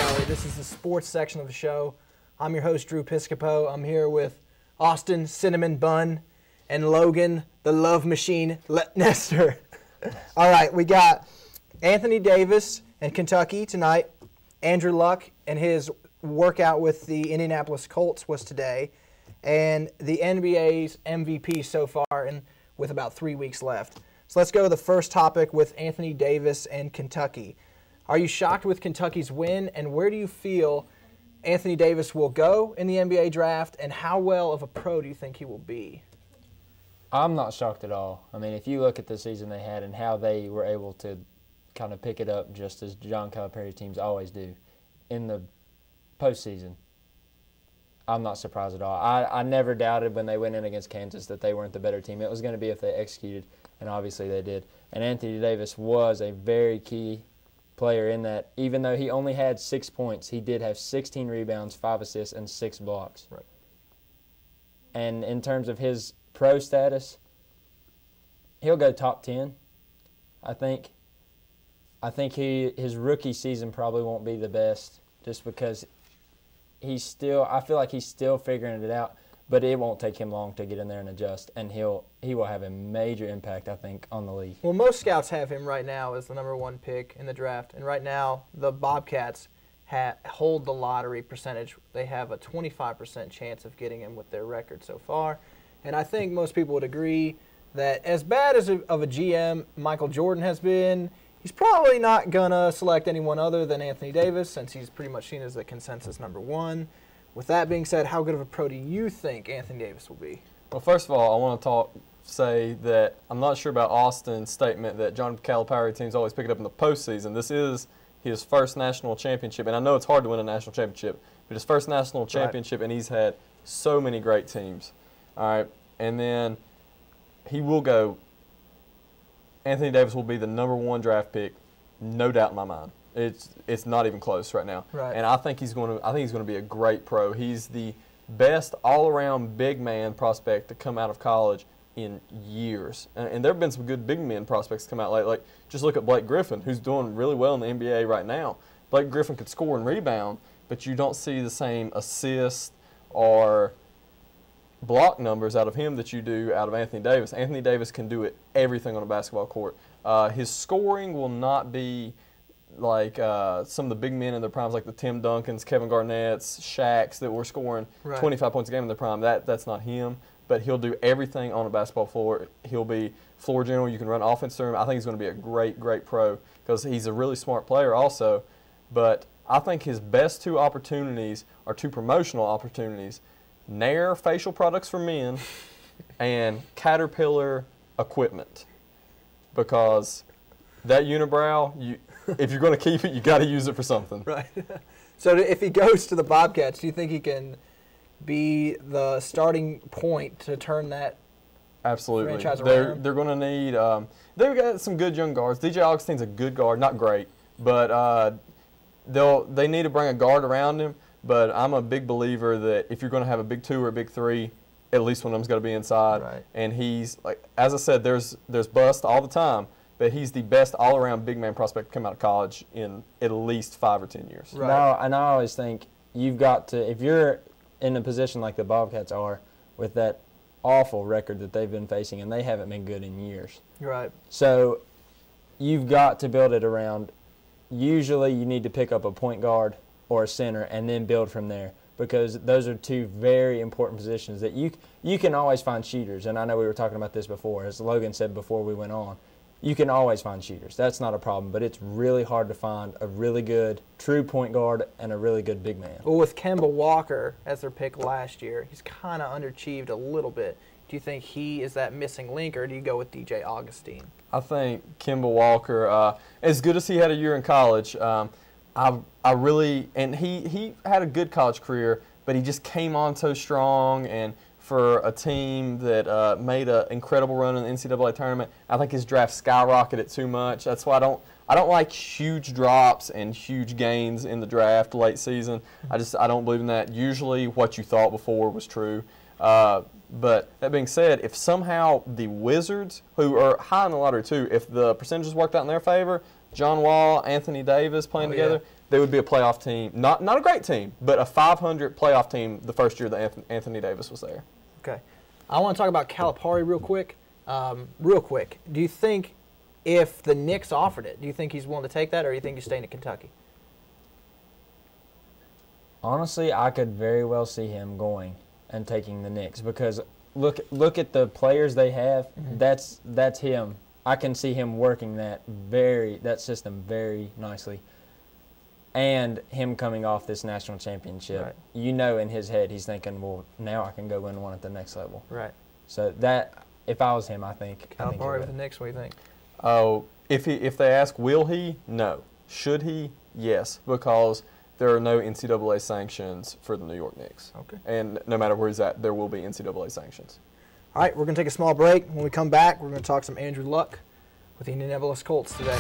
Valley. This is the sports section of the show. I'm your host, Drew Piscopo. I'm here with Austin Cinnamon Bun and Logan, the Love Machine Nestor. All right, we got Anthony Davis and Kentucky tonight. Andrew Luck and his workout with the Indianapolis Colts was today. And the NBA's MVP so far, and with about 3 weeks left. So let's go to the first topic with Anthony Davis and Kentucky. Are you shocked with Kentucky's win, and where do you feel Anthony Davis will go in the NBA draft, and how well of a pro do you think he will be? I'm not shocked at all. I mean, if you look at the season they had and how they were able to kind of pick it up just as John Calipari's teams always do in the postseason, I'm not surprised at all. I never doubted when they went in against Kansas that they weren't the better team. It was going to be if they executed, and obviously they did. And Anthony Davis was a very key player in that. Even though he only had 6 points, he did have 16 rebounds, 5 assists, and 6 blocks. Right. And in terms of his pro status, he'll go top 10, I think. I think his rookie season probably won't be the best just because I feel like he's still figuring it out, but it won't take him long to get in there and adjust, and he will have a major impact, I think, on the league. Well, most scouts have him right now as the #1 pick in the draft, and right now the Bobcats hold the lottery percentage. They have a 25% chance of getting him with their record so far, and I think most people would agree that as bad as of a GM Michael Jordan has been, he's probably not going to select anyone other than Anthony Davis since he's pretty much seen as the consensus #1. With that being said, how good of a pro do you think Anthony Davis will be? Well, first of all, I want to say that I'm not sure about Austin's statement that John Calipari teams always pick it up in the postseason. This is his first national championship, and I know it's hard to win a national championship, but his first national championship, and he's had so many great teams. All right, and then he will go. Anthony Davis will be the #1 draft pick, no doubt in my mind. It's not even close right now. Right. And I think he's going to be a great pro. He's the best all-around big man prospect to come out of college in years. And there have been some good big men prospects come out late. Like just look at Blake Griffin, who's doing really well in the NBA right now. Blake Griffin could score and rebound, but you don't see the same assist or block numbers out of him that you do out of Anthony Davis. Anthony Davis can do everything on a basketball court. His scoring will not be like some of the big men in their primes, like the Tim Duncans, Kevin Garnett's, Shaq's that were scoring 25 points a game in their prime. That's not him, but he'll do everything on a basketball floor. He'll be floor general. You can run offense through him. I think he's going to be a great, great pro because he's a really smart player also. But I think his best 2 opportunities are 2 promotional opportunities: Nair facial products for men and Caterpillar equipment, because that unibrow, if you're going to keep it, you got to use it for something. Right. So if he goes to the Bobcats, do you think he can be the starting point to turn that Absolutely. franchise around? They're going to need they've got some good young guards. DJ Augustine's a good guard, not great, but they need to bring a guard around him. But I'm a big believer that if you're going to have a big 2 or a big 3, at least one of them's got to be inside. Right. And he's, like as I said, there's bust all the time, but he's the best all-around big man prospect to come out of college in at least 5 or 10 years. Right. Now, and I always think you've got to, if you're in a position like the Bobcats are with that awful record that they've been facing, and they haven't been good in years. Right. So you've got to build it around, usually you need to pick up a point guard or a center and then build from there, because those are 2 very important positions that you can always find shooters. And I know we were talking about this before, as Logan said before we went on. You can always find shooters. That's not a problem, but it's really hard to find a really good true point guard and a really good big man. Well, with Kemba Walker as their pick last year, he's kind of underachieved a little bit. Do you think he is that missing link, or do you go with DJ Augustine? I think Kemba Walker, as good as he had a year in college, I really, and he had a good college career, but he just came on so strong, and for a team that made an incredible run in the NCAA tournament, I think his draft skyrocketed too much. That's why I don't like huge drops and huge gains in the draft late season. I don't believe in that. Usually what you thought before was true. But that being said, if somehow the Wizards, who are high in the lottery too, if the percentages worked out in their favor, John Wall, Anthony Davis playing together, they would be a playoff team. Not a great team, but a 500 playoff team the first year that Anthony Davis was there. Okay. I want to talk about Calipari real quick. Do you think if the Knicks offered it, do you think he's willing to take that, or do you think he's staying in Kentucky? Honestly, I could very well see him going and taking the Knicks because look at the players they have. Mm-hmm. That's him. I can see him working that system very nicely. And him coming off this national championship, Right. You know, in his head, he's thinking, well, now I can go win one at the next level. Right. So if I was him, I think Calipari with the Knicks, what do you think? Oh, if they ask, will he? No. Should he? Yes, because there are no NCAA sanctions for the New York Knicks. Okay. And no matter where he's at, there will be NCAA sanctions. All right, we're going to take a small break. When we come back, we're going to talk some Andrew Luck with the Indianapolis Colts today.